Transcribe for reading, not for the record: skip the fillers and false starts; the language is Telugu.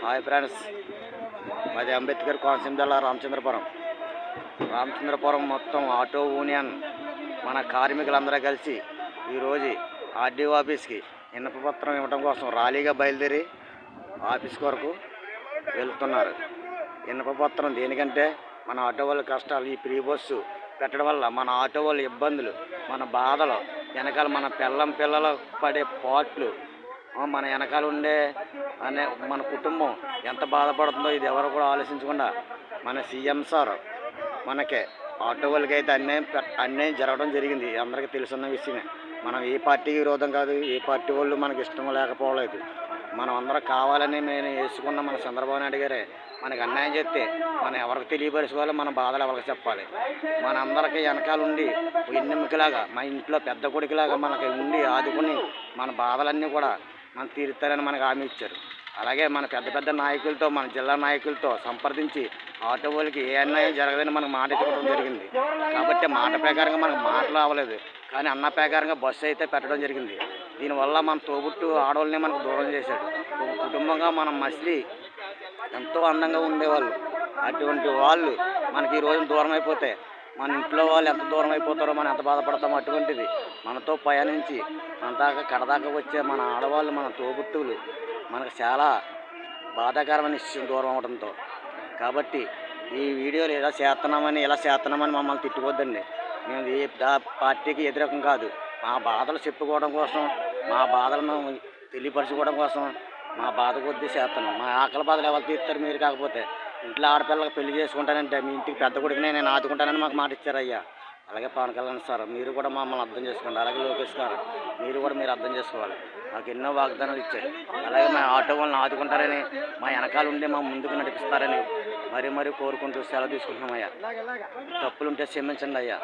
హాయ్ ఫ్రెండ్స్, మాది అంబేద్కర్ కోనసీమ జిల్లా రామచంద్రపురం మొత్తం ఆటో యూనియన్ మన కార్మికులందరూ కలిసి ఈరోజు ఆర్డీఓ ఆఫీస్కి విన్నప పత్రం ఇవ్వడం కోసం ర్యాలీగా బయలుదేరి ఆఫీస్ వరకు వెళ్తున్నారు. విన్నప పత్రం దేనికంటే మన ఆటో వాళ్ళ కష్టాలు, ఈ ఫ్రీ బస్సు పెట్టడం వల్ల మన ఆటో వాళ్ళ ఇబ్బందులు, మన బాధలు, వెనకాల మన పిల్లలు పడే పాట్లు, మన వెనకాల ఉండే మన కుటుంబం ఎంత బాధపడుతుందో ఇది ఎవరు కూడా ఆలోచించకుండా మన సీఎం సార్ మనకి ఆటో వాళ్ళకి అయితే అన్యాయం జరగడం జరిగింది. అందరికీ తెలుసున్న విషయమే. మనం ఏ పార్టీకి విరోధం కాదు, ఏ పార్టీ వాళ్ళు మనకి ఇష్టం లేకపోలేదు. మనం అందరం కావాలని మేము వేసుకున్న మన చంద్రబాబు నాయుడు గారే మనకి అన్యాయం చేస్తే మనం ఎవరికి తెలియపరుచుకోవాలి, మన బాధలు ఎవరికి చెప్పాలి. మన అందరికీ వెనకాల ఉండి ఎన్నెమ్మికలాగా, మా ఇంట్లో పెద్ద కొడుకులాగా మనకి ఉండి ఆదుకుని మన బాధలన్నీ కూడా మనం తీరుతారని మనకు హామీ ఇచ్చారు. అలాగే మన పెద్ద నాయకులతో, మన జిల్లా నాయకులతో సంప్రదించి ఆటో వాళ్ళకి ఏ అన్యాయం జరగదని మనకు మాట ఇచ్చుకోవడం జరిగింది. కాబట్టి మాట ప్రకారంగా మనకు మాటలు అవ్వలేదు, కానీ అన్న ప్రకారంగా బస్సు అయితే పెట్టడం జరిగింది. దీనివల్ల మన తోబుట్టు ఆడవాళ్ళని మనకు దూరం చేశాడు. ఒక కుటుంబంగా మనం మసిలి ఎంతో అందంగా ఉండేవాళ్ళు, అటువంటి వాళ్ళు మనకి ఈ రోజున దూరం అయిపోతే మన ఇంట్లో వాళ్ళు ఎంత దూరం అయిపోతారో మనం ఎంత బాధపడతామో. అటువంటిది మనతో పయనించి మన దాకా కడదాకా వచ్చే మన ఆడవాళ్ళు, మన తోబుట్టువులు మనకు చాలా బాధాకరమైన విషయం దూరం అవడంతో. కాబట్టి ఈ వీడియోలు ఇలా చేస్తున్నామని మమ్మల్ని తిట్టుకోవద్దండి. మేము ఏ పార్టీకి వ్యతిరేకం కాదు. మా బాధలు చెప్పుకోవడం కోసం, మా బాధలను తెలియపరచుకోవడం కోసం మా బాధ కొద్దీ చేస్తున్నాం. మా ఆకలి బాధలు ఎవరు తీరుతారు మీరు? కాకపోతే ఇంట్లో ఆడపిల్లలకు పెళ్లి చేసుకుంటానంటే మీ ఇంటికి పెద్ద కొడుకునే నేను ఆదుకుంటానని మాకు మాట ఇచ్చారయ్యా. అలాగే పవన్ కళ్యాణ్ సార్ మీరు కూడా మమ్మల్ని అర్థం చేసుకోండి. అలాగే లోకేష్ గారు మీరు అర్థం చేసుకోవాలి. మాకు ఎన్నో వాగ్దానాలు ఇచ్చారు. అలాగే మా ఆటో వాళ్ళని ఆదుకుంటారని, మా వెనకాల ఉండి మా ముందుకు నడిపిస్తారని మరీ కోరుకుంటూ సెలవు తీసుకుంటున్నామయ్యా. తప్పులుంటే క్షమించండి అయ్యా.